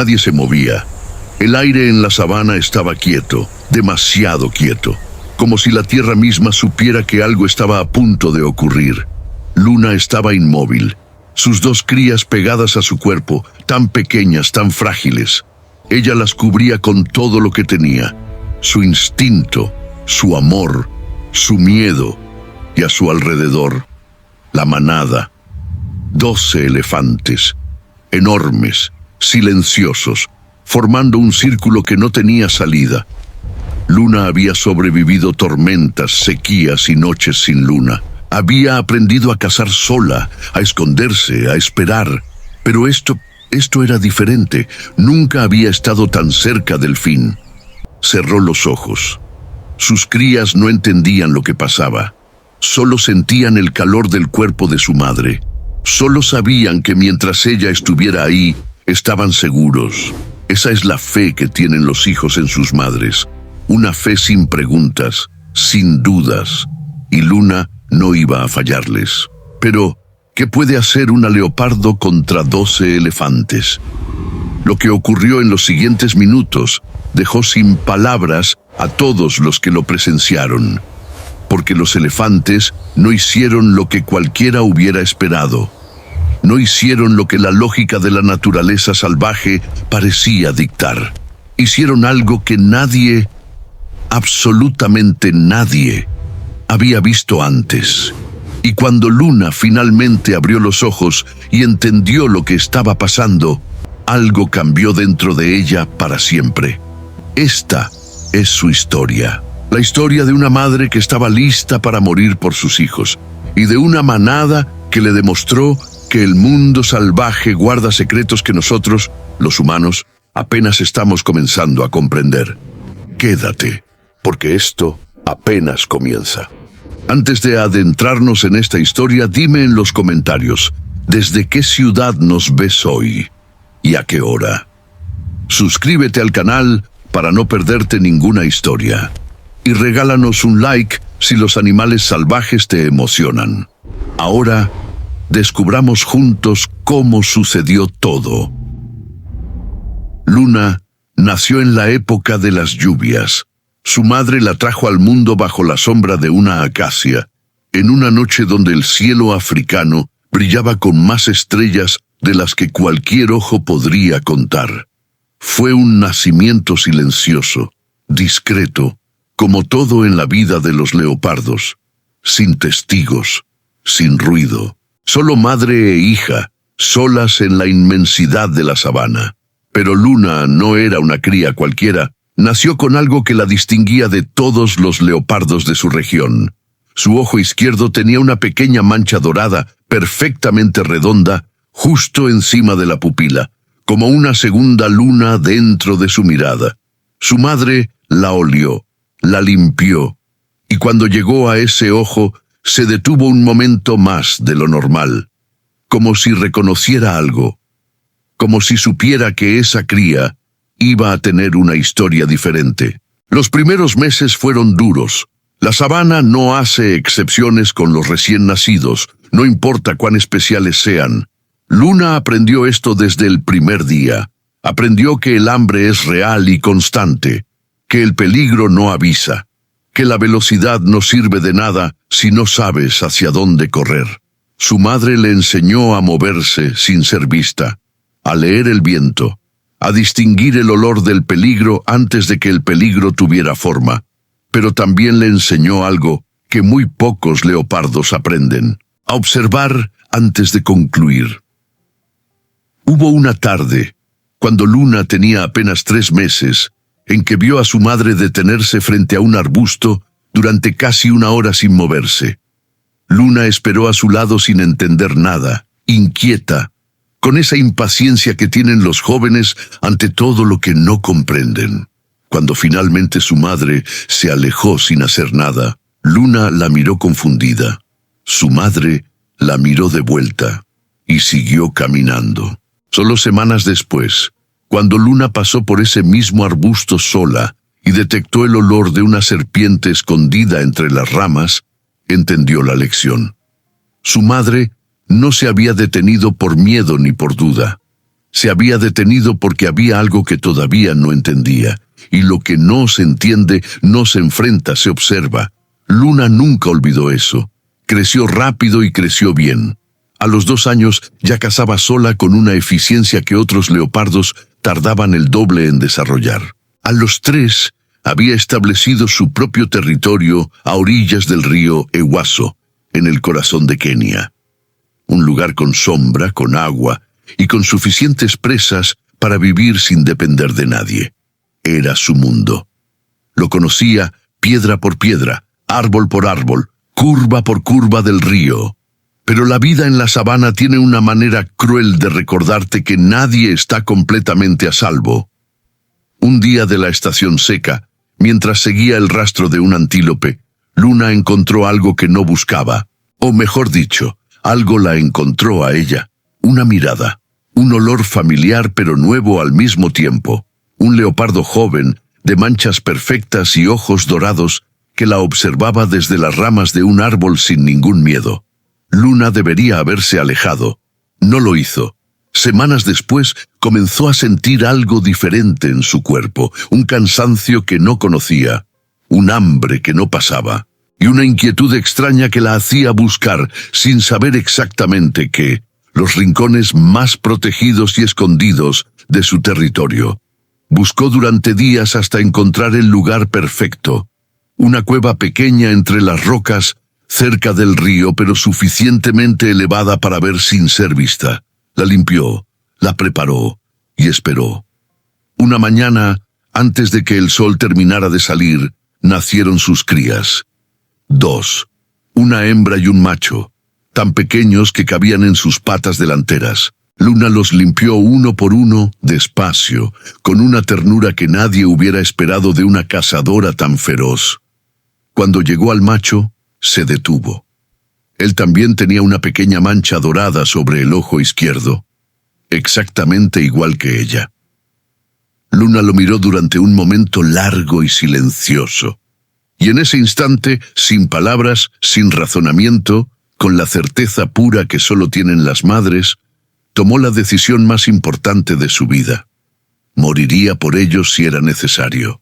Nadie se movía. El aire en la sabana estaba quieto, demasiado quieto, como si la tierra misma supiera que algo estaba a punto de ocurrir. Luna estaba inmóvil, sus dos crías pegadas a su cuerpo, tan pequeñas, tan frágiles. Ella las cubría con todo lo que tenía, su instinto, su amor, su miedo, y a su alrededor, la manada, 12 elefantes, enormes, silenciosos, formando un círculo que no tenía salida. Luna había sobrevivido tormentas, sequías y noches sin luna. Había aprendido a cazar sola, a esconderse, a esperar. Pero esto era diferente. Nunca había estado tan cerca del fin. Cerró los ojos. Sus crías no entendían lo que pasaba. Solo sentían el calor del cuerpo de su madre. Solo sabían que mientras ella estuviera ahí, estaban seguros. Esa es la fe que tienen los hijos en sus madres. Una fe sin preguntas, sin dudas. Y Luna no iba a fallarles. Pero, ¿qué puede hacer una leopardo contra 12 elefantes? Lo que ocurrió en los siguientes minutos dejó sin palabras a todos los que lo presenciaron. Porque los elefantes no hicieron lo que cualquiera hubiera esperado. No hicieron lo que la lógica de la naturaleza salvaje parecía dictar. Hicieron algo que nadie, absolutamente nadie, había visto antes. Y cuando Luna finalmente abrió los ojos y entendió lo que estaba pasando, algo cambió dentro de ella para siempre. Esta es su historia. La historia de una madre que estaba lista para morir por sus hijos, y de una manada que le demostró que el mundo salvaje guarda secretos que nosotros, los humanos, apenas estamos comenzando a comprender. Quédate, porque esto apenas comienza. Antes de adentrarnos en esta historia, dime en los comentarios, ¿desde qué ciudad nos ves hoy? ¿Y a qué hora? Suscríbete al canal para no perderte ninguna historia. Y regálanos un like si los animales salvajes te emocionan. Ahora, descubramos juntos cómo sucedió todo. Luna nació en la época de las lluvias. Su madre la trajo al mundo bajo la sombra de una acacia, en una noche donde el cielo africano brillaba con más estrellas de las que cualquier ojo podría contar. Fue un nacimiento silencioso, discreto, como todo en la vida de los leopardos, sin testigos, sin ruido. Solo madre e hija, solas en la inmensidad de la sabana. Pero Luna no era una cría cualquiera. Nació con algo que la distinguía de todos los leopardos de su región. Su ojo izquierdo tenía una pequeña mancha dorada, perfectamente redonda, justo encima de la pupila, como una segunda luna dentro de su mirada. Su madre la olió, la limpió, y cuando llegó a ese ojo, se detuvo un momento más de lo normal, como si reconociera algo, como si supiera que esa cría iba a tener una historia diferente. Los primeros meses fueron duros. La sabana no hace excepciones con los recién nacidos, no importa cuán especiales sean. Luna aprendió esto desde el primer día. Aprendió que el hambre es real y constante, que el peligro no avisa, que la velocidad no sirve de nada si no sabes hacia dónde correr. Su madre le enseñó a moverse sin ser vista, a leer el viento, a distinguir el olor del peligro antes de que el peligro tuviera forma. Pero también le enseñó algo que muy pocos leopardos aprenden: a observar antes de concluir. Hubo una tarde, cuando Luna tenía apenas 3 meses, en que vio a su madre detenerse frente a un arbusto durante casi 1 hora sin moverse. Luna esperó a su lado sin entender nada, inquieta, con esa impaciencia que tienen los jóvenes ante todo lo que no comprenden. Cuando finalmente su madre se alejó sin hacer nada, Luna la miró confundida. Su madre la miró de vuelta y siguió caminando. Solo semanas después, cuando Luna pasó por ese mismo arbusto sola y detectó el olor de una serpiente escondida entre las ramas, entendió la lección. Su madre no se había detenido por miedo ni por duda. Se había detenido porque había algo que todavía no entendía, y lo que no se entiende no se enfrenta, se observa. Luna nunca olvidó eso. Creció rápido y creció bien. A los 2 años ya cazaba sola con una eficiencia que otros leopardos tardaban el doble en desarrollar. A los 3 había establecido su propio territorio a orillas del río Ewaso, en el corazón de Kenia. Un lugar con sombra, con agua y con suficientes presas para vivir sin depender de nadie. Era su mundo. Lo conocía piedra por piedra, árbol por árbol, curva por curva del río. Pero la vida en la sabana tiene una manera cruel de recordarte que nadie está completamente a salvo. Un día de la estación seca, mientras seguía el rastro de un antílope, Luna encontró algo que no buscaba, o mejor dicho, algo la encontró a ella. Una mirada, un olor familiar pero nuevo al mismo tiempo. Un leopardo joven, de manchas perfectas y ojos dorados, que la observaba desde las ramas de un árbol sin ningún miedo. Luna debería haberse alejado. No lo hizo. Semanas después comenzó a sentir algo diferente en su cuerpo, un cansancio que no conocía, un hambre que no pasaba, y una inquietud extraña que la hacía buscar, sin saber exactamente qué, los rincones más protegidos y escondidos de su territorio. Buscó durante días hasta encontrar el lugar perfecto, una cueva pequeña entre las rocas, cerca del río, pero suficientemente elevada para ver sin ser vista. La limpió, la preparó y esperó. Una mañana, antes de que el sol terminara de salir, nacieron sus crías. 2, una hembra y un macho, tan pequeños que cabían en sus patas delanteras. Luna los limpió uno por uno, despacio, con una ternura que nadie hubiera esperado de una cazadora tan feroz. Cuando llegó al macho, se detuvo. Él también tenía una pequeña mancha dorada sobre el ojo izquierdo, exactamente igual que ella. Luna lo miró durante un momento largo y silencioso, y en ese instante, sin palabras, sin razonamiento, con la certeza pura que solo tienen las madres, tomó la decisión más importante de su vida. Moriría por ellos si era necesario.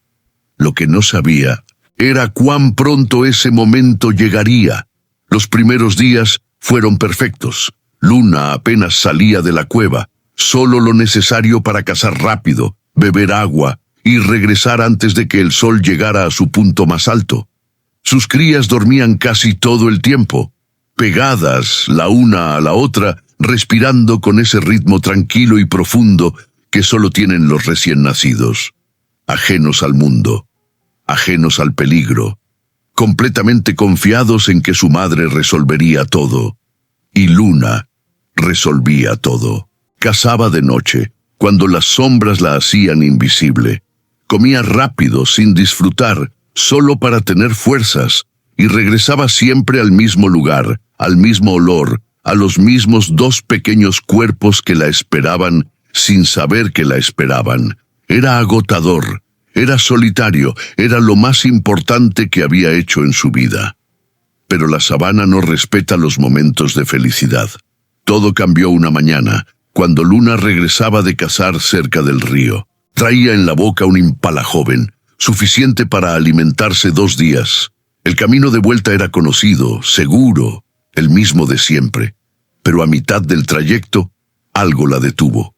Lo que no sabía era cuán pronto ese momento llegaría. Los primeros días fueron perfectos. Luna apenas salía de la cueva, solo lo necesario para cazar rápido, beber agua y regresar antes de que el sol llegara a su punto más alto. Sus crías dormían casi todo el tiempo, pegadas la una a la otra, respirando con ese ritmo tranquilo y profundo que solo tienen los recién nacidos, ajenos al mundo, ajenos al peligro, completamente confiados en que su madre resolvería todo. Y Luna resolvía todo. Cazaba de noche, cuando las sombras la hacían invisible. Comía rápido, sin disfrutar, solo para tener fuerzas, y regresaba siempre al mismo lugar, al mismo olor, a los mismos 2 pequeños cuerpos que la esperaban, sin saber que la esperaban. Era agotador. Era solitario, era lo más importante que había hecho en su vida. Pero la sabana no respeta los momentos de felicidad. Todo cambió una mañana, cuando Luna regresaba de cazar cerca del río. Traía en la boca un impala joven, suficiente para alimentarse 2 días. El camino de vuelta era conocido, seguro, el mismo de siempre. Pero a mitad del trayecto, algo la detuvo.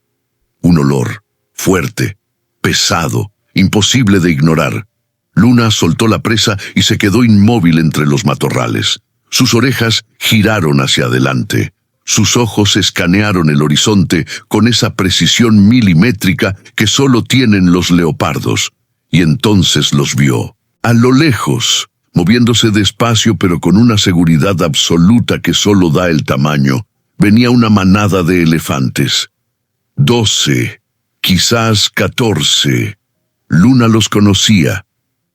Un olor, fuerte, pesado, imposible de ignorar. Luna soltó la presa y se quedó inmóvil entre los matorrales. Sus orejas giraron hacia adelante. Sus ojos escanearon el horizonte con esa precisión milimétrica que solo tienen los leopardos. Y entonces los vio. A lo lejos, moviéndose despacio pero con una seguridad absoluta que solo da el tamaño, venía una manada de elefantes. 12, quizás 14. Luna los conocía.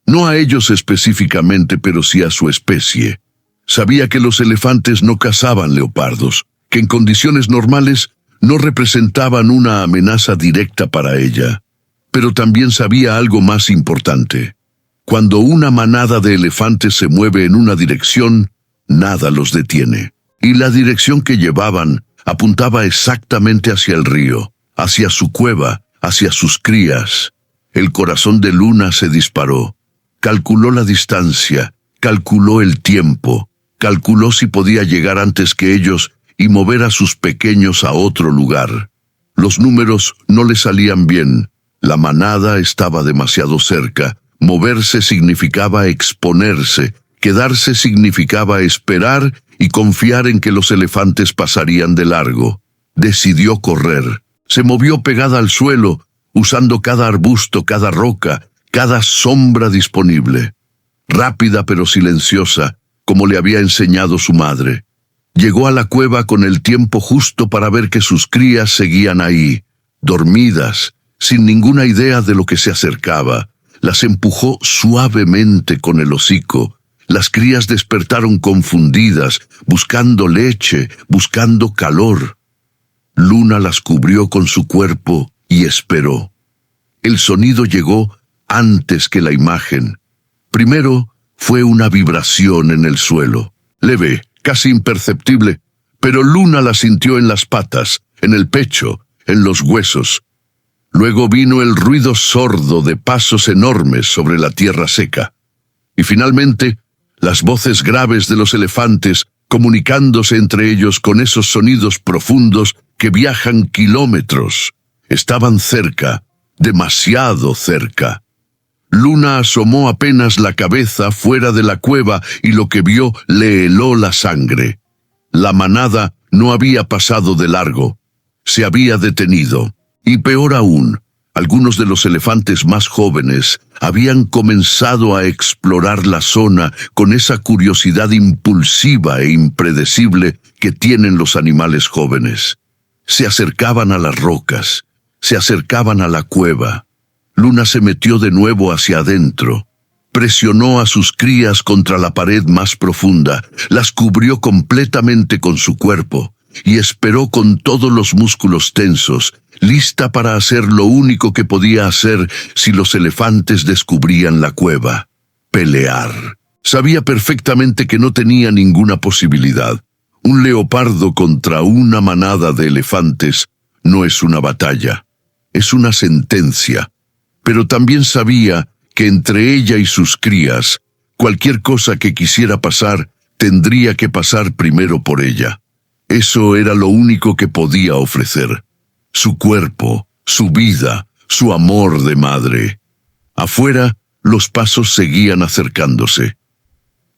No a ellos específicamente, pero sí a su especie. Sabía que los elefantes no cazaban leopardos, que en condiciones normales no representaban una amenaza directa para ella. Pero también sabía algo más importante. Cuando una manada de elefantes se mueve en una dirección, nada los detiene. Y la dirección que llevaban apuntaba exactamente hacia el río, hacia su cueva, hacia sus crías. El corazón de Luna se disparó. Calculó la distancia, calculó el tiempo, calculó si podía llegar antes que ellos y mover a sus pequeños a otro lugar. Los números no le salían bien. La manada estaba demasiado cerca. Moverse significaba exponerse. Quedarse significaba esperar y confiar en que los elefantes pasarían de largo. Decidió correr. Se movió pegada al suelo, usando cada arbusto, cada roca, cada sombra disponible. Rápida pero silenciosa, como le había enseñado su madre. Llegó a la cueva con el tiempo justo para ver que sus crías seguían ahí, dormidas, sin ninguna idea de lo que se acercaba. Las empujó suavemente con el hocico. Las crías despertaron confundidas, buscando leche, buscando calor. Luna las cubrió con su cuerpo y esperó. El sonido llegó antes que la imagen. Primero fue una vibración en el suelo, leve, casi imperceptible, pero Luna la sintió en las patas, en el pecho, en los huesos. Luego vino el ruido sordo de pasos enormes sobre la tierra seca. Y finalmente, las voces graves de los elefantes comunicándose entre ellos con esos sonidos profundos que viajan kilómetros. Estaban cerca, demasiado cerca. Luna asomó apenas la cabeza fuera de la cueva y lo que vio le heló la sangre. La manada no había pasado de largo. Se había detenido. Y peor aún, algunos de los elefantes más jóvenes habían comenzado a explorar la zona con esa curiosidad impulsiva e impredecible que tienen los animales jóvenes. Se acercaban a las rocas, se acercaban a la cueva. Luna se metió de nuevo hacia adentro. Presionó a sus crías contra la pared más profunda, las cubrió completamente con su cuerpo y esperó con todos los músculos tensos, lista para hacer lo único que podía hacer si los elefantes descubrían la cueva: pelear. Sabía perfectamente que no tenía ninguna posibilidad. Un leopardo contra una manada de elefantes no es una batalla, es una sentencia. Pero también sabía que entre ella y sus crías, cualquier cosa que quisiera pasar, tendría que pasar primero por ella. Eso era lo único que podía ofrecer. Su cuerpo, su vida, su amor de madre. Afuera, los pasos seguían acercándose.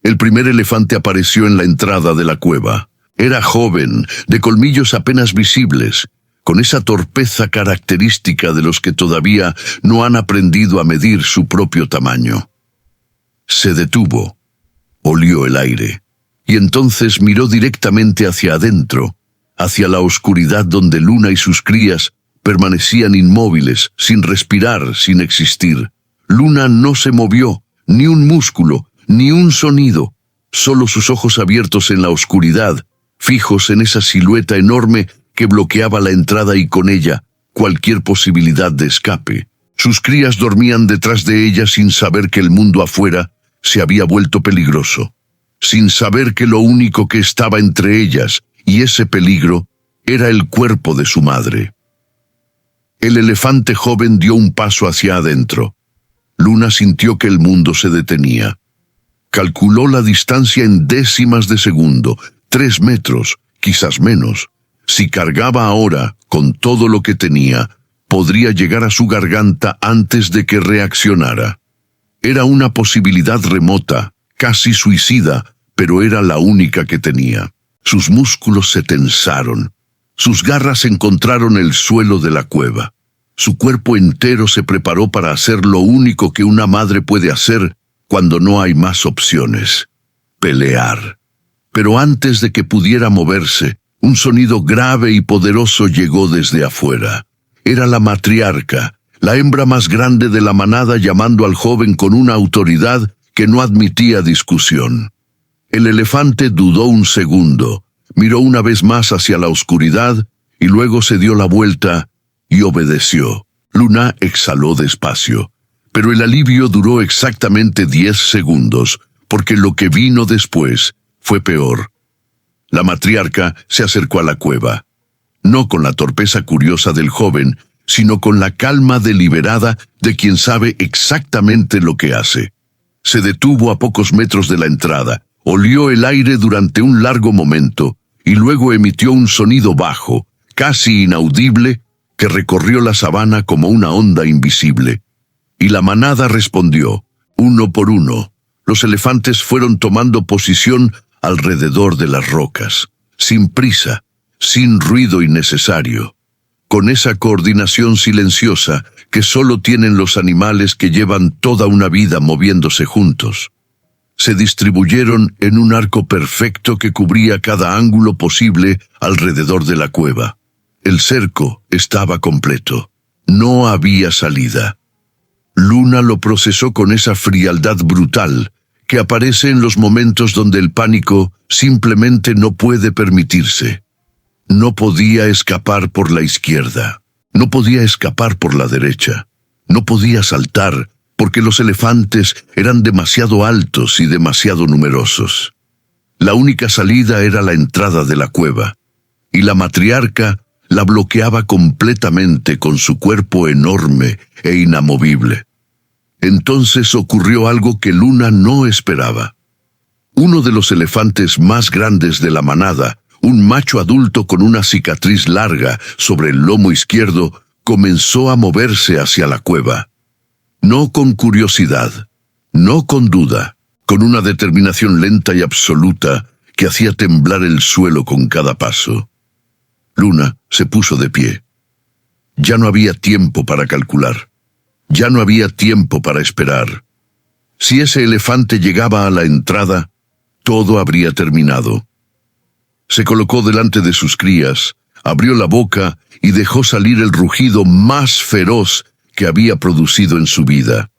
El primer elefante apareció en la entrada de la cueva. Era joven, de colmillos apenas visibles, con esa torpeza característica de los que todavía no han aprendido a medir su propio tamaño. Se detuvo, olió el aire, y entonces miró directamente hacia adentro, hacia la oscuridad donde Luna y sus crías permanecían inmóviles, sin respirar, sin existir. Luna no se movió, ni un músculo, ni un sonido, solo sus ojos abiertos en la oscuridad, fijos en esa silueta enorme que bloqueaba la entrada y con ella cualquier posibilidad de escape. Sus crías dormían detrás de ella sin saber que el mundo afuera se había vuelto peligroso, sin saber que lo único que estaba entre ellas y ese peligro era el cuerpo de su madre. El elefante joven dio un paso hacia adentro. Luna sintió que el mundo se detenía. Calculó la distancia en décimas de segundo, 3 metros, quizás menos. Si cargaba ahora, con todo lo que tenía, podría llegar a su garganta antes de que reaccionara. Era una posibilidad remota, casi suicida, pero era la única que tenía. Sus músculos se tensaron. Sus garras encontraron el suelo de la cueva. Su cuerpo entero se preparó para hacer lo único que una madre puede hacer cuando no hay más opciones: pelear. Pero antes de que pudiera moverse, un sonido grave y poderoso llegó desde afuera. Era la matriarca, la hembra más grande de la manada, llamando al joven con una autoridad que no admitía discusión. El elefante dudó un segundo, miró una vez más hacia la oscuridad y luego se dio la vuelta y obedeció. Luna exhaló despacio, pero el alivio duró exactamente 10 segundos, porque lo que vino después fue peor. La matriarca se acercó a la cueva. no con la torpeza curiosa del joven, sino con la calma deliberada de quien sabe exactamente lo que hace. Se detuvo a pocos metros de la entrada, olió el aire durante un largo momento y luego emitió un sonido bajo, casi inaudible, que recorrió la sabana como una onda invisible. Y la manada respondió, uno por uno. Los elefantes fueron tomando posición alrededor de las rocas, sin prisa, sin ruido innecesario, con esa coordinación silenciosa que solo tienen los animales que llevan toda una vida moviéndose juntos. Se distribuyeron en un arco perfecto que cubría cada ángulo posible alrededor de la cueva. El cerco estaba completo. No había salida. Luna lo procesó con esa frialdad brutal que aparece en los momentos donde el pánico simplemente no puede permitirse. No podía escapar por la izquierda, no podía escapar por la derecha, no podía saltar porque los elefantes eran demasiado altos y demasiado numerosos. La única salida era la entrada de la cueva, y la matriarca la bloqueaba completamente con su cuerpo enorme e inamovible. Entonces ocurrió algo que Luna no esperaba. Uno de los elefantes más grandes de la manada, un macho adulto con una cicatriz larga sobre el lomo izquierdo, comenzó a moverse hacia la cueva. No con curiosidad, no con duda, con una determinación lenta y absoluta que hacía temblar el suelo con cada paso. Luna se puso de pie. Ya no había tiempo para calcular. Ya no había tiempo para esperar. Si ese elefante llegaba a la entrada, todo habría terminado. Se colocó delante de sus crías, abrió la boca y dejó salir el rugido más feroz que había producido en su vida.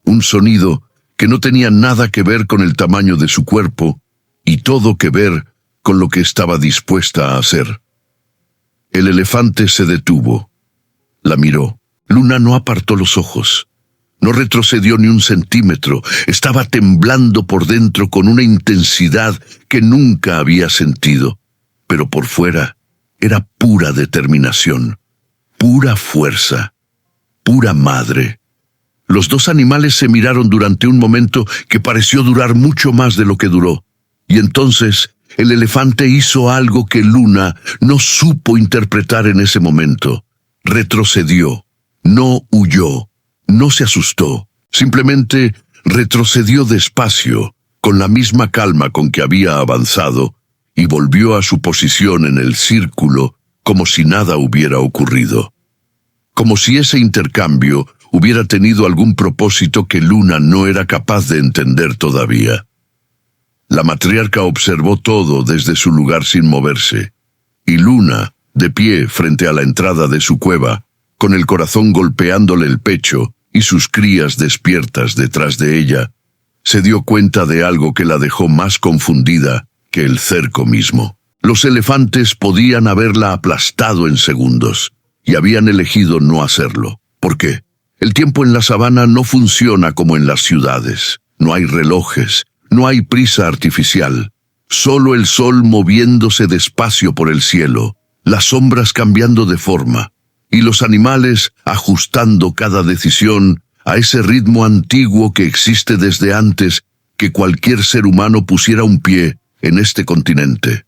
Un sonido que no tenía nada que ver con el tamaño de su cuerpo y todo que ver con lo que estaba dispuesta a hacer. El elefante se detuvo. La miró. Luna no apartó los ojos. No retrocedió ni un centímetro. Estaba temblando por dentro con una intensidad que nunca había sentido. Pero por fuera era pura determinación, pura fuerza, pura madre. Los dos animales se miraron durante un momento que pareció durar mucho más de lo que duró. Y entonces el elefante hizo algo que Luna no supo interpretar en ese momento. Retrocedió. No huyó, no se asustó, simplemente retrocedió despacio, con la misma calma con que había avanzado, y volvió a su posición en el círculo como si nada hubiera ocurrido. Como si ese intercambio hubiera tenido algún propósito que Luna no era capaz de entender todavía. La matriarca observó todo desde su lugar sin moverse, y Luna, de pie frente a la entrada de su cueva, con el corazón golpeándole el pecho y sus crías despiertas detrás de ella, se dio cuenta de algo que la dejó más confundida que el cerco mismo. Los elefantes podían haberla aplastado en segundos, y habían elegido no hacerlo. ¿Por qué? El tiempo en la sabana no funciona como en las ciudades. No hay relojes, no hay prisa artificial. Solo el sol moviéndose despacio por el cielo, las sombras cambiando de forma, y los animales ajustando cada decisión a ese ritmo antiguo que existe desde antes que cualquier ser humano pusiera un pie en este continente.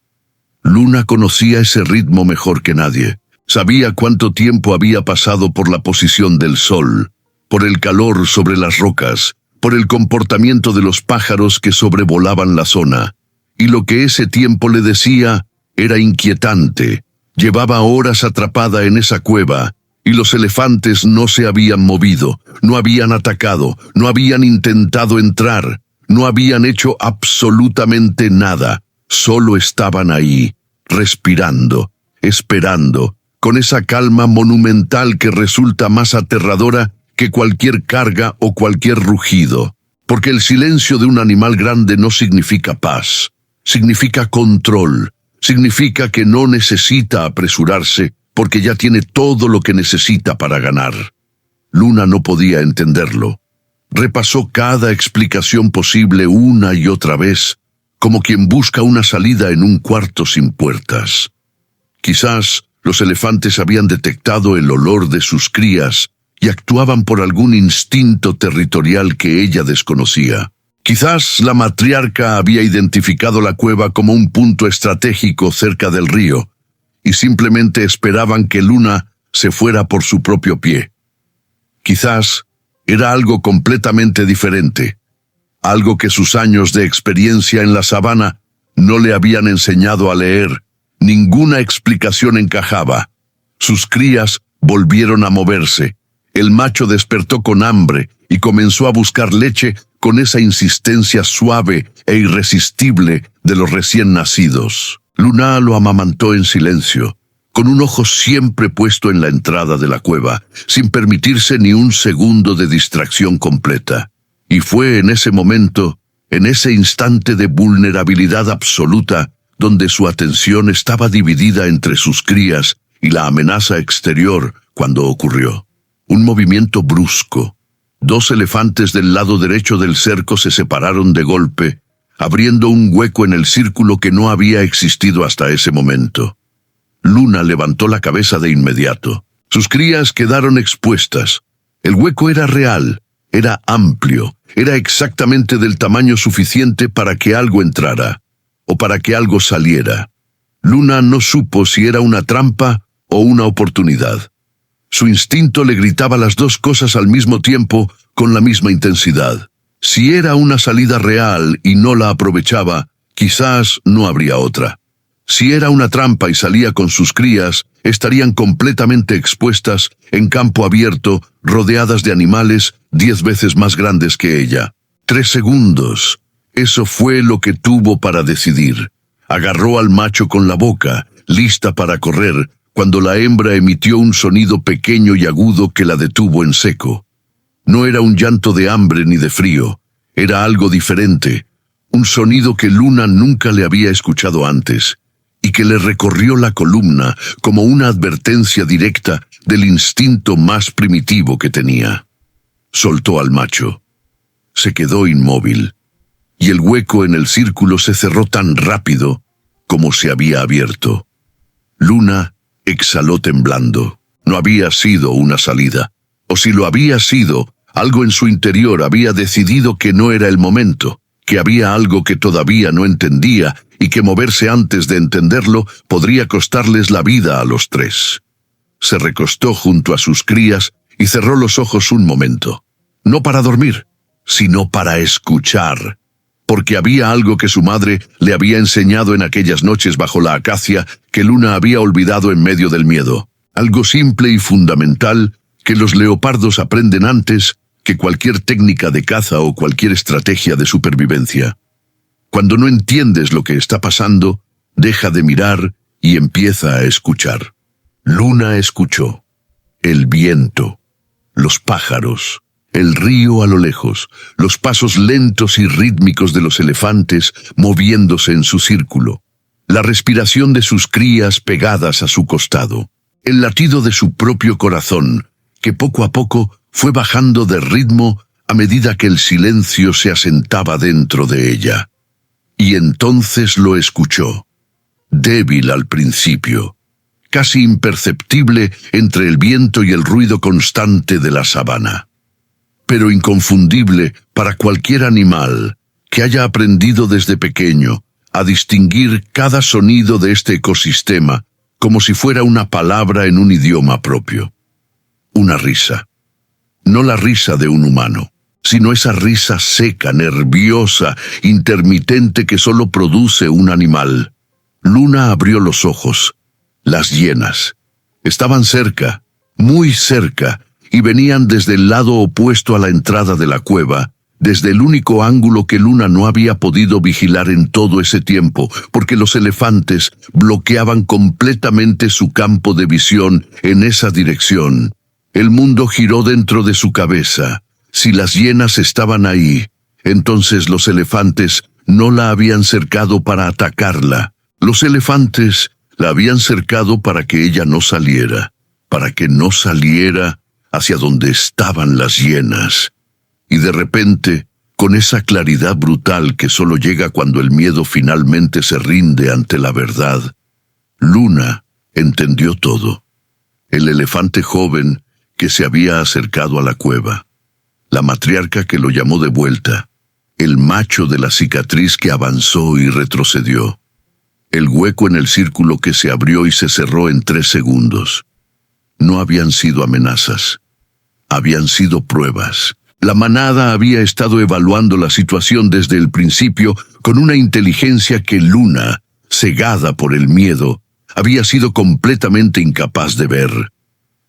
Luna conocía ese ritmo mejor que nadie. Sabía cuánto tiempo había pasado por la posición del sol, por el calor sobre las rocas, por el comportamiento de los pájaros que sobrevolaban la zona, y lo que ese tiempo le decía era inquietante. Llevaba horas atrapada en esa cueva, y los elefantes no se habían movido, no habían atacado, no habían intentado entrar, no habían hecho absolutamente nada, solo estaban ahí, respirando, esperando, con esa calma monumental que resulta más aterradora que cualquier carga o cualquier rugido, porque el silencio de un animal grande no significa paz, significa control. Significa que no necesita apresurarse porque ya tiene todo lo que necesita para ganar. Luna no podía entenderlo. Repasó cada explicación posible una y otra vez, como quien busca una salida en un cuarto sin puertas. Quizás Los elefantes habían detectado el olor de sus crías y actuaban por algún instinto territorial que ella desconocía. Quizás la matriarca había identificado la cueva como un punto estratégico cerca del río, y simplemente esperaban que Luna se fuera por su propio pie. Quizás era algo completamente diferente, algo que sus años de experiencia en la sabana no le habían enseñado a leer. Ninguna explicación encajaba. Sus crías volvieron a moverse. El macho despertó con hambre y comenzó a buscar leche con esa insistencia suave e irresistible de los recién nacidos. Luna lo amamantó en silencio, con un ojo siempre puesto en la entrada de la cueva, sin permitirse ni un segundo de distracción completa. Y fue en ese momento, en ese instante de vulnerabilidad absoluta, donde su atención estaba dividida entre sus crías y la amenaza exterior, cuando ocurrió. Un movimiento brusco. 2 elefantes del lado derecho del cerco se separaron de golpe, abriendo un hueco en el círculo que no había existido hasta ese momento. Luna levantó la cabeza de inmediato. Sus crías quedaron expuestas. El hueco era real, era amplio, era exactamente del tamaño suficiente para que algo entrara, o para que algo saliera. Luna no supo si era una trampa o una oportunidad. Su instinto le gritaba las dos cosas al mismo tiempo, con la misma intensidad. Si era una salida real y no la aprovechaba, quizás no habría otra. Si era una trampa y salía con sus crías, estarían completamente expuestas, en campo abierto, rodeadas de animales 10 veces más grandes que ella. 3 segundos. Eso fue lo que tuvo para decidir. Agarró al macho con la boca, lista para correr, cuando la hembra emitió un sonido pequeño y agudo que la detuvo en seco. No era un llanto de hambre ni de frío, era algo diferente, un sonido que Luna nunca le había escuchado antes, y que le recorrió la columna como una advertencia directa del instinto más primitivo que tenía. Soltó al macho. Se quedó inmóvil, y el hueco en el círculo se cerró tan rápido como se había abierto. Luna exhaló temblando. No había sido una salida, o si lo había sido, algo en su interior había decidido que no era el momento, que había algo que todavía no entendía y que moverse antes de entenderlo podría costarles la vida a los 3. Se recostó junto a sus crías y cerró los ojos un momento, no para dormir, sino para escuchar, porque había algo que su madre le había enseñado en aquellas noches bajo la acacia que Luna había olvidado en medio del miedo, algo simple y fundamental que los leopardos aprenden antes que cualquier técnica de caza o cualquier estrategia de supervivencia. Cuando no entiendes lo que está pasando, deja de mirar y empieza a escuchar. Luna escuchó. El viento, los pájaros, el río a lo lejos, los pasos lentos y rítmicos de los elefantes moviéndose en su círculo, la respiración de sus crías pegadas a su costado, el latido de su propio corazón, que poco a poco fue bajando de ritmo a medida que el silencio se asentaba dentro de ella. Y entonces lo escuchó, débil al principio, casi imperceptible entre el viento y el ruido constante de la sabana, pero inconfundible para cualquier animal que haya aprendido desde pequeño a distinguir cada sonido de este ecosistema como si fuera una palabra en un idioma propio. Una risa. No la risa de un humano, sino esa risa seca, nerviosa, intermitente que solo produce un animal. Luna abrió los ojos. Las hienas. Estaban cerca, muy cerca, y venían desde el lado opuesto a la entrada de la cueva, desde el único ángulo que Luna no había podido vigilar en todo ese tiempo, porque los elefantes bloqueaban completamente su campo de visión en esa dirección. El mundo giró dentro de su cabeza. Si las hienas estaban ahí, entonces los elefantes no la habían cercado para atacarla. Los elefantes la habían cercado para que ella no saliera, para que no saliera hacia donde estaban las hienas. Y de repente, con esa claridad brutal que solo llega cuando el miedo finalmente se rinde ante la verdad, Luna Entendió todo. El elefante joven que se había acercado a la cueva, la matriarca que lo llamó de vuelta, el macho de la cicatriz que avanzó y retrocedió, el hueco en el círculo que se abrió y se cerró en 3 segundos. No habían sido amenazas, habían sido pruebas. La manada había estado evaluando la situación desde el principio con una inteligencia que Luna, cegada por el miedo, había sido completamente incapaz de ver.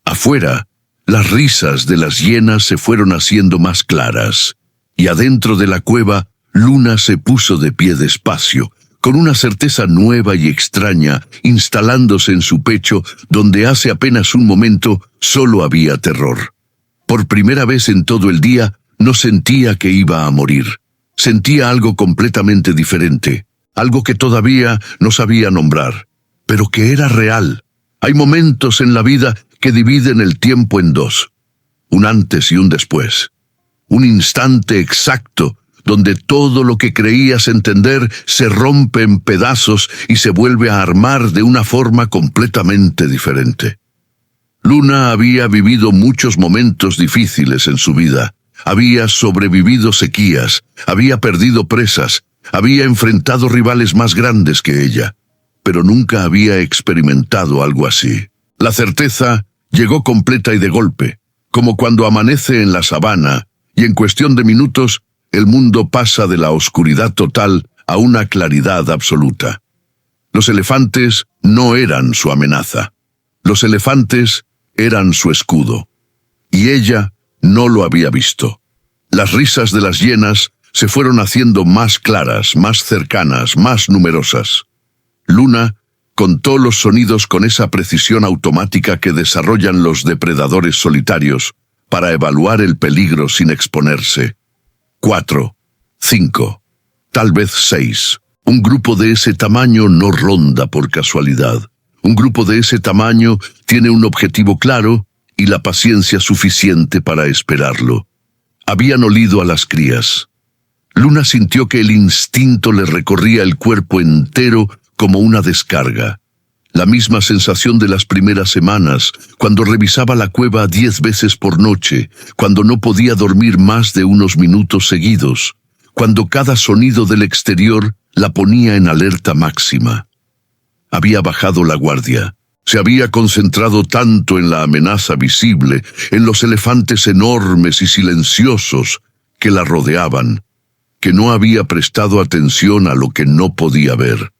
Afuera, las risas de las hienas se fueron haciendo más claras, y adentro de la cueva, Luna se puso de pie despacio, con una certeza nueva y extraña instalándose en su pecho, donde hace apenas un momento solo había terror. Por primera vez en todo el día, no sentía que iba a morir. Sentía algo completamente diferente, algo que todavía no sabía nombrar, pero que era real. Hay momentos en la vida que dividen el tiempo en 2, un antes y un después. Un instante exacto donde todo lo que creías entender se rompe en pedazos y se vuelve a armar de una forma completamente diferente. Luna había vivido muchos momentos difíciles en su vida. Había sobrevivido sequías, había perdido presas, había enfrentado rivales más grandes que ella, pero nunca había experimentado algo así. La certeza llegó completa y de golpe, como cuando amanece en la sabana y en cuestión de minutos el mundo pasa de la oscuridad total a una claridad absoluta. Los elefantes no eran su amenaza. Los elefantes eran su escudo. Y ella no lo había visto. Las risas de las hienas se fueron haciendo más claras, más cercanas, más numerosas. Luna contó los sonidos con esa precisión automática que desarrollan los depredadores solitarios para evaluar el peligro sin exponerse. 4, 5, tal vez 6. Un grupo de ese tamaño no ronda por casualidad. Un grupo de ese tamaño tiene un objetivo claro y la paciencia suficiente para esperarlo. Habían olido a las crías. Luna sintió que el instinto le recorría el cuerpo entero como una descarga. La misma sensación de las primeras semanas, cuando revisaba la cueva 10 veces por noche, cuando no podía dormir más de unos minutos seguidos, cuando cada sonido del exterior la ponía en alerta máxima. Había bajado la guardia. Se había concentrado tanto en la amenaza visible, en los elefantes enormes y silenciosos que la rodeaban, que no había prestado atención a lo que no podía ver.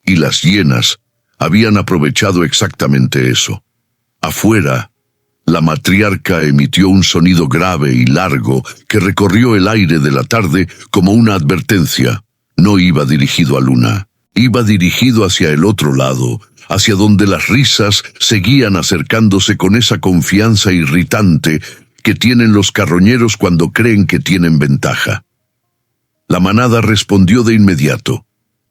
Y las hienas habían aprovechado exactamente eso. Afuera, la matriarca emitió un sonido grave y largo que recorrió el aire de la tarde como una advertencia. No iba dirigido a Luna, iba dirigido hacia el otro lado, hacia donde las risas seguían acercándose con esa confianza irritante que tienen los carroñeros cuando creen que tienen ventaja. La manada respondió de inmediato.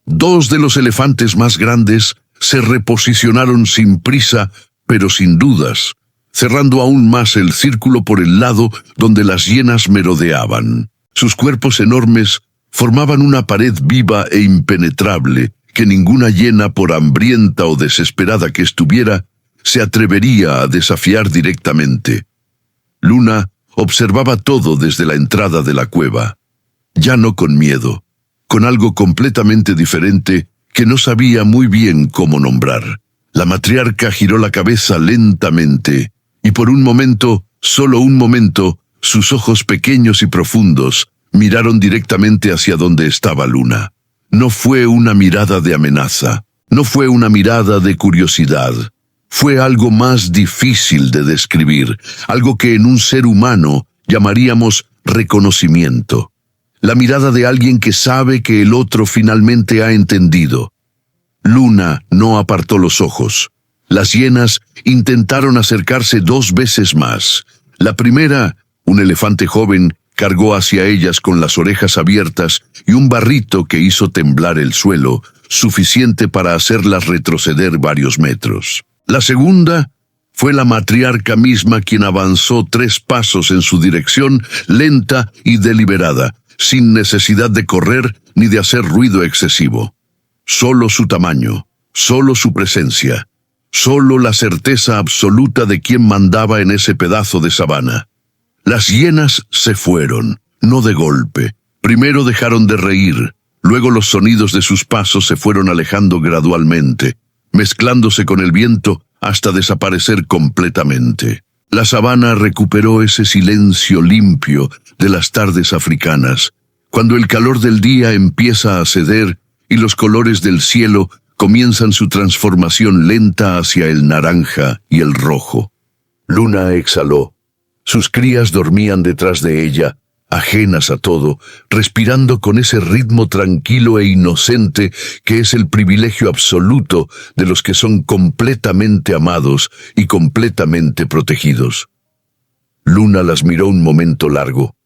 2 de los elefantes más grandes se reposicionaron sin prisa, pero sin dudas, cerrando aún más el círculo por el lado donde las hienas merodeaban. Sus cuerpos enormes formaban una pared viva e impenetrable que ninguna hiena, por hambrienta o desesperada que estuviera, se atrevería a desafiar directamente. Luna observaba todo desde la entrada de la cueva, ya no con miedo, con algo completamente diferente que no sabía muy bien cómo nombrar. La matriarca giró la cabeza lentamente, y por un momento, solo un momento, sus ojos pequeños y profundos miraron directamente hacia donde estaba Luna. No fue una mirada de amenaza, no fue una mirada de curiosidad. Fue algo más difícil de describir, algo que en un ser humano llamaríamos reconocimiento. La mirada de alguien que sabe que el otro finalmente ha entendido. Luna no apartó los ojos. Las hienas intentaron acercarse 2 veces más. La primera, un elefante joven, cargó hacia ellas con las orejas abiertas y un barrito que hizo temblar el suelo, suficiente para hacerlas retroceder varios metros. La segunda fue la matriarca misma quien avanzó 3 pasos en su dirección, lenta y deliberada, sin necesidad de correr ni de hacer ruido excesivo. Solo su tamaño, solo su presencia, solo la certeza absoluta de quién mandaba en ese pedazo de sabana. Las hienas se fueron, no de golpe. Primero dejaron de reír, luego los sonidos de sus pasos se fueron alejando gradualmente, mezclándose con el viento hasta desaparecer completamente. La sabana recuperó ese silencio limpio de las tardes africanas, cuando el calor del día empieza a ceder y los colores del cielo comienzan su transformación lenta hacia el naranja y el rojo. Luna exhaló. Sus crías dormían detrás de ella, ajenas a todo, respirando con ese ritmo tranquilo e inocente que es el privilegio absoluto de los que son completamente amados y completamente protegidos. Luna las miró un momento largo.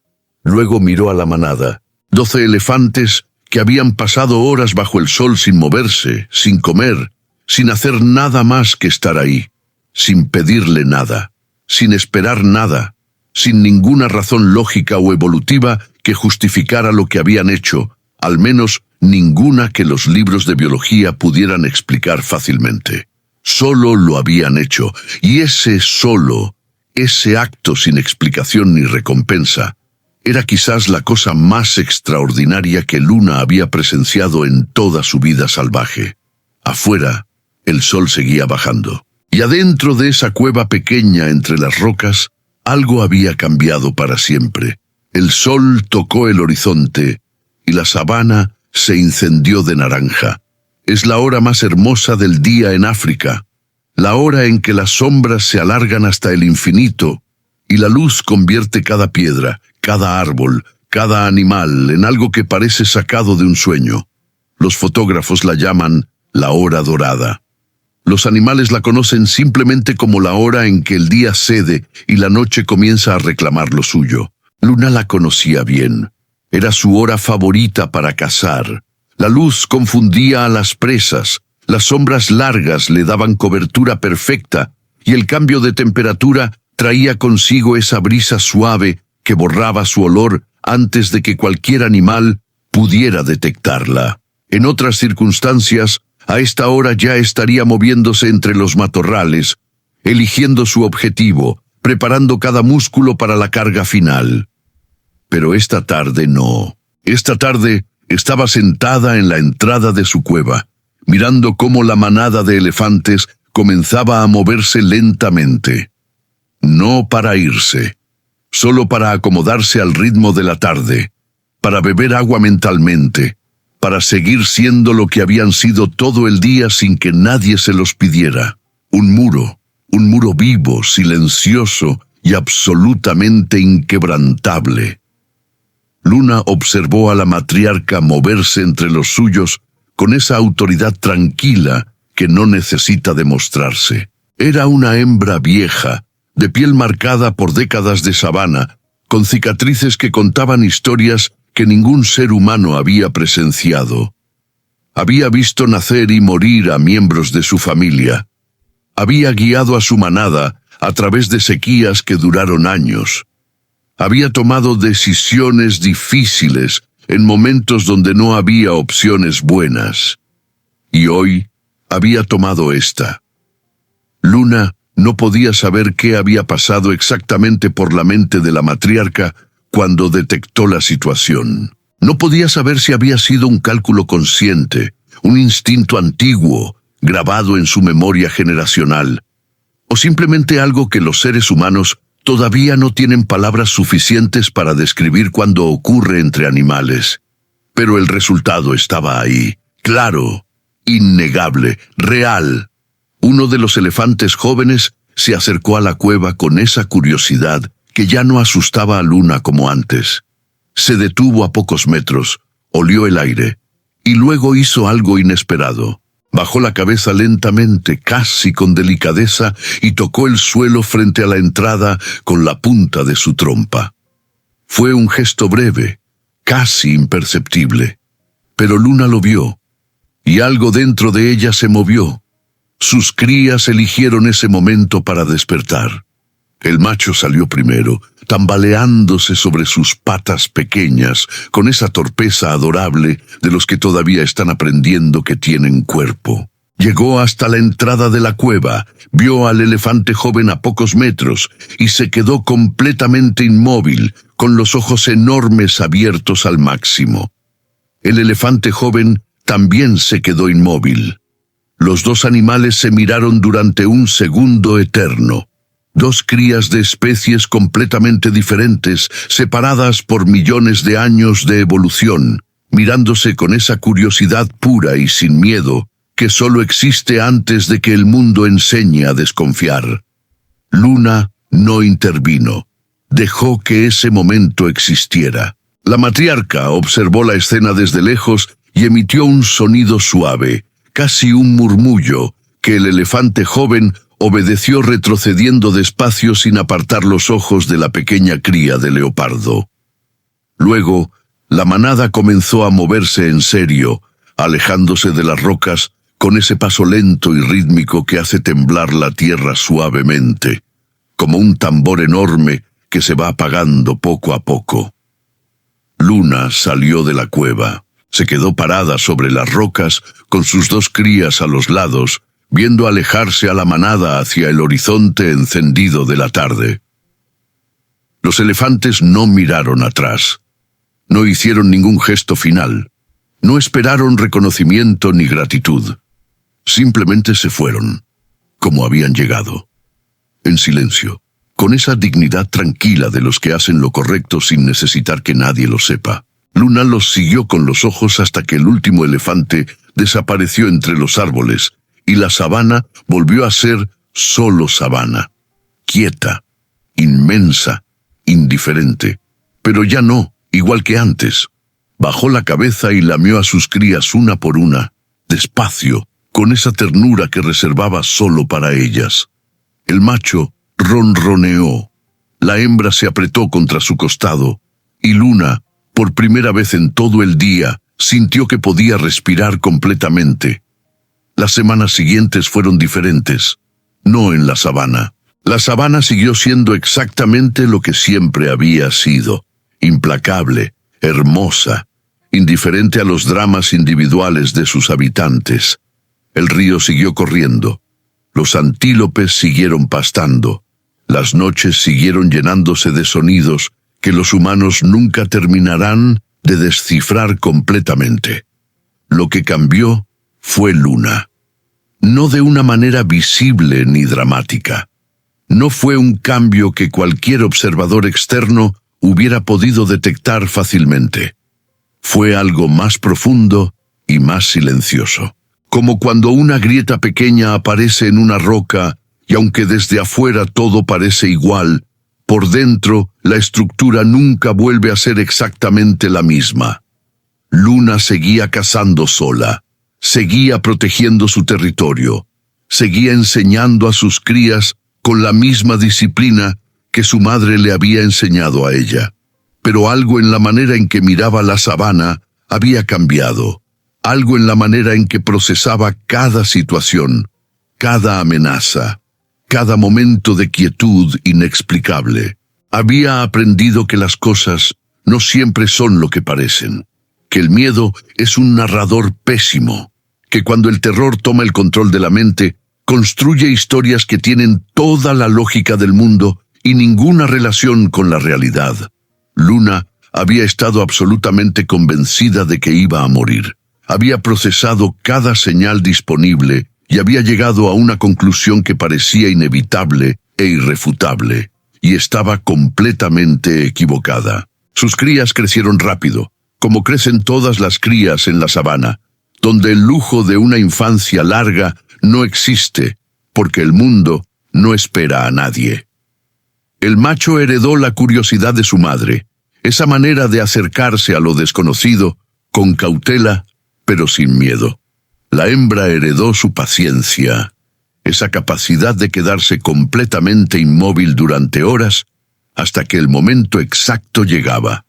Luego miró a la manada. 12 elefantes que habían pasado horas bajo el sol sin moverse, sin comer, sin hacer nada más que estar ahí, sin pedirle nada, sin esperar nada, sin ninguna razón lógica o evolutiva que justificara lo que habían hecho, al menos ninguna que los libros de biología pudieran explicar fácilmente. Solo lo habían hecho, y ese acto sin explicación ni recompensa, era quizás la cosa más extraordinaria que Luna había presenciado en toda su vida salvaje. Afuera, el sol seguía bajando, y adentro de esa cueva pequeña entre las rocas, algo había cambiado para siempre. El sol tocó el horizonte, y la sabana se incendió de naranja. Es la hora más hermosa del día en África, la hora en que las sombras se alargan hasta el infinito, y la luz convierte cada piedra, cada árbol, cada animal en algo que parece sacado de un sueño. Los fotógrafos la llaman la hora dorada. Los animales la conocen simplemente como la hora en que el día cede y la noche comienza a reclamar lo suyo. Luna la conocía bien. Era su hora favorita para cazar. La luz confundía a las presas, las sombras largas le daban cobertura perfecta y el cambio de temperatura traía consigo esa brisa suave que borraba su olor antes de que cualquier animal pudiera detectarla. En otras circunstancias, a esta hora ya estaría moviéndose entre los matorrales, eligiendo su objetivo, preparando cada músculo para la carga final. Pero esta tarde no. Esta tarde estaba sentada en la entrada de su cueva, mirando cómo la manada de elefantes comenzaba a moverse lentamente. No para irse, solo para acomodarse al ritmo de la tarde, para beber agua mentalmente, para seguir siendo lo que habían sido todo el día sin que nadie se los pidiera. Un muro vivo, silencioso y absolutamente inquebrantable. Luna observó a la matriarca moverse entre los suyos con esa autoridad tranquila que no necesita demostrarse. Era una hembra vieja, de piel marcada por décadas de sabana, con cicatrices que contaban historias que ningún ser humano había presenciado. Había visto nacer y morir a miembros de su familia. Había guiado a su manada a través de sequías que duraron años. Había tomado decisiones difíciles en momentos donde no había opciones buenas. Y hoy había tomado esta. Luna no podía saber qué había pasado exactamente por la mente de la matriarca cuando detectó la situación. No podía saber si había sido un cálculo consciente, un instinto antiguo, grabado en su memoria generacional, o simplemente algo que los seres humanos todavía no tienen palabras suficientes para describir cuando ocurre entre animales. Pero el resultado estaba ahí, claro, innegable, real. Uno de los elefantes jóvenes se acercó a la cueva con esa curiosidad que ya no asustaba a Luna como antes. Se detuvo a pocos metros, olió el aire, y luego hizo algo inesperado. Bajó la cabeza lentamente, casi con delicadeza, y tocó el suelo frente a la entrada con la punta de su trompa. Fue un gesto breve, casi imperceptible, pero Luna lo vio, y algo dentro de ella se movió. Sus crías eligieron ese momento para despertar. El macho salió primero, tambaleándose sobre sus patas pequeñas, con esa torpeza adorable de los que todavía están aprendiendo que tienen cuerpo. Llegó hasta la entrada de la cueva, vio al elefante joven a pocos metros y se quedó completamente inmóvil, con los ojos enormes abiertos al máximo. El elefante joven también se quedó inmóvil. Los dos animales se miraron durante un segundo eterno. Dos crías de especies completamente diferentes, separadas por millones de años de evolución, mirándose con esa curiosidad pura y sin miedo, que solo existe antes de que el mundo enseñe a desconfiar. Luna no intervino. Dejó que ese momento existiera. La matriarca observó la escena desde lejos y emitió un sonido suave, casi un murmullo, que el elefante joven obedeció retrocediendo despacio sin apartar los ojos de la pequeña cría de leopardo. Luego, la manada comenzó a moverse en serio, alejándose de las rocas, con ese paso lento y rítmico que hace temblar la tierra suavemente, como un tambor enorme que se va apagando poco a poco. Luna salió de la cueva, se quedó parada sobre las rocas con sus dos crías a los lados, viendo alejarse a la manada hacia el horizonte encendido de la tarde. Los elefantes no miraron atrás, no hicieron ningún gesto final, no esperaron reconocimiento ni gratitud. Simplemente se fueron, como habían llegado, en silencio, con esa dignidad tranquila de los que hacen lo correcto sin necesitar que nadie lo sepa. Luna los siguió con los ojos hasta que el último elefante desapareció entre los árboles y la sabana volvió a ser solo sabana, quieta, inmensa, indiferente, pero ya no, igual que antes. Bajó la cabeza y lamió a sus crías una por una, despacio, con esa ternura que reservaba solo para ellas. El macho ronroneó, la hembra se apretó contra su costado, y Luna, por primera vez en todo el día, sintió que podía respirar completamente. Las semanas siguientes fueron diferentes, no en la sabana. La sabana siguió siendo exactamente lo que siempre había sido, implacable, hermosa, indiferente a los dramas individuales de sus habitantes. El río siguió corriendo, los antílopes siguieron pastando, las noches siguieron llenándose de sonidos que los humanos nunca terminarán de descifrar completamente. Lo que cambió fue Luna. No de una manera visible ni dramática. No fue un cambio que cualquier observador externo hubiera podido detectar fácilmente. Fue algo más profundo y más silencioso. Como cuando una grieta pequeña aparece en una roca y aunque desde afuera todo parece igual, por dentro la estructura nunca vuelve a ser exactamente la misma. Luna seguía cazando sola, seguía protegiendo su territorio, seguía enseñando a sus crías con la misma disciplina que su madre le había enseñado a ella. Pero algo en la manera en que miraba la sabana había cambiado. Algo en la manera en que procesaba cada situación, cada amenaza, cada momento de quietud inexplicable. Había aprendido que las cosas no siempre son lo que parecen, que el miedo es un narrador pésimo, que cuando el terror toma el control de la mente, construye historias que tienen toda la lógica del mundo y ninguna relación con la realidad. Luna había estado absolutamente convencida de que iba a morir. Había procesado cada señal disponible y había llegado a una conclusión que parecía inevitable e irrefutable, y estaba completamente equivocada. Sus crías crecieron rápido, como crecen todas las crías en la sabana, donde el lujo de una infancia larga no existe, porque el mundo no espera a nadie. El macho heredó la curiosidad de su madre, esa manera de acercarse a lo desconocido, con cautela, pero sin miedo. La hembra heredó su paciencia, esa capacidad de quedarse completamente inmóvil durante horas hasta que el momento exacto llegaba.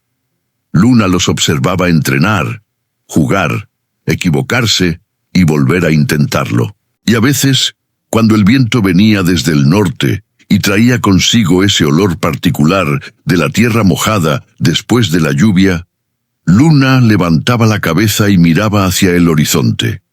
Luna los observaba entrenar, jugar, equivocarse y volver a intentarlo. Y a veces, cuando el viento venía desde el norte y traía consigo ese olor particular de la tierra mojada después de la lluvia, Luna levantaba la cabeza y miraba hacia el horizonte.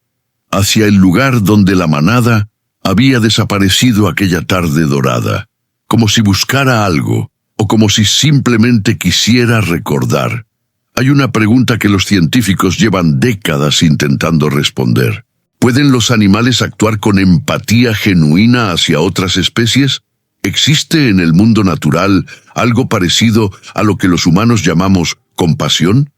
hacia el lugar donde la manada había desaparecido aquella tarde dorada, como si buscara algo, o como si simplemente quisiera recordar. Hay una pregunta que los científicos llevan décadas intentando responder. ¿Pueden los animales actuar con empatía genuina hacia otras especies? ¿Existe en el mundo natural algo parecido a lo que los humanos llamamos compasión?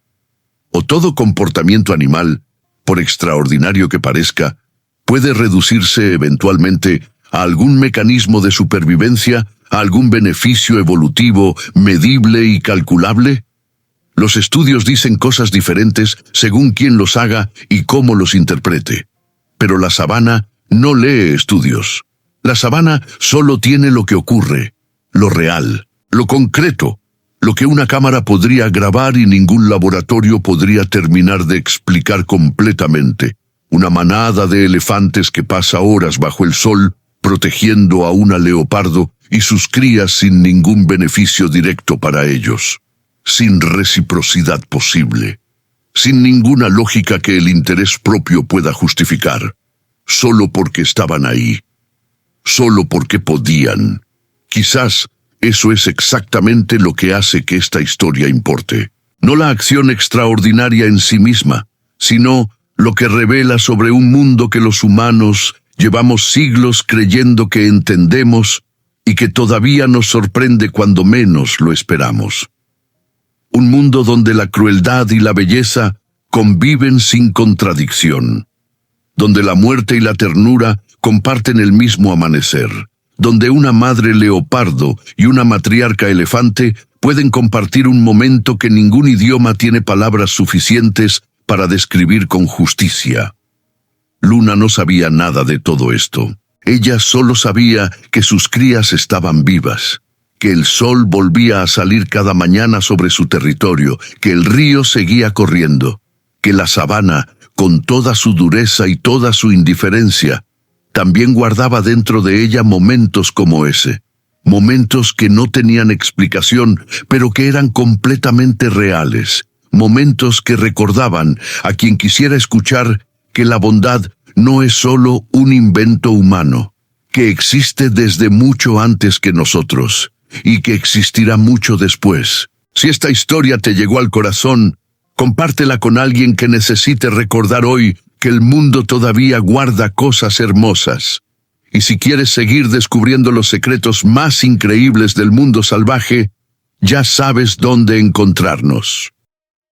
¿O todo comportamiento animal, por extraordinario que parezca, puede reducirse eventualmente a algún mecanismo de supervivencia, a algún beneficio evolutivo medible y calculable? Los estudios dicen cosas diferentes según quién los haga y cómo los interprete. Pero la sabana no lee estudios. La sabana solo tiene lo que ocurre, lo real, lo concreto, lo que una cámara podría grabar y ningún laboratorio podría terminar de explicar completamente. Una manada de elefantes que pasa horas bajo el sol protegiendo a una leopardo y sus crías sin ningún beneficio directo para ellos, sin reciprocidad posible, sin ninguna lógica que el interés propio pueda justificar, solo porque estaban ahí, solo porque podían. Quizás eso es exactamente lo que hace que esta historia importe. No la acción extraordinaria en sí misma, sino lo que revela sobre un mundo que los humanos llevamos siglos creyendo que entendemos y que todavía nos sorprende cuando menos lo esperamos. Un mundo donde la crueldad y la belleza conviven sin contradicción, donde la muerte y la ternura comparten el mismo amanecer, donde una madre leopardo y una matriarca elefante pueden compartir un momento que ningún idioma tiene palabras suficientes para describir con justicia. Luna no sabía nada de todo esto. Ella solo sabía que sus crías estaban vivas, que el sol volvía a salir cada mañana sobre su territorio, que el río seguía corriendo, que la sabana, con toda su dureza y toda su indiferencia, también guardaba dentro de ella momentos como ese, momentos que no tenían explicación, pero que eran completamente reales, momentos que recordaban a quien quisiera escuchar que la bondad no es solo un invento humano, que existe desde mucho antes que nosotros, y que existirá mucho después. Si esta historia te llegó al corazón, compártela con alguien que necesite recordar hoy que el mundo todavía guarda cosas hermosas. Y si quieres seguir descubriendo los secretos más increíbles del mundo salvaje, ya sabes dónde encontrarnos.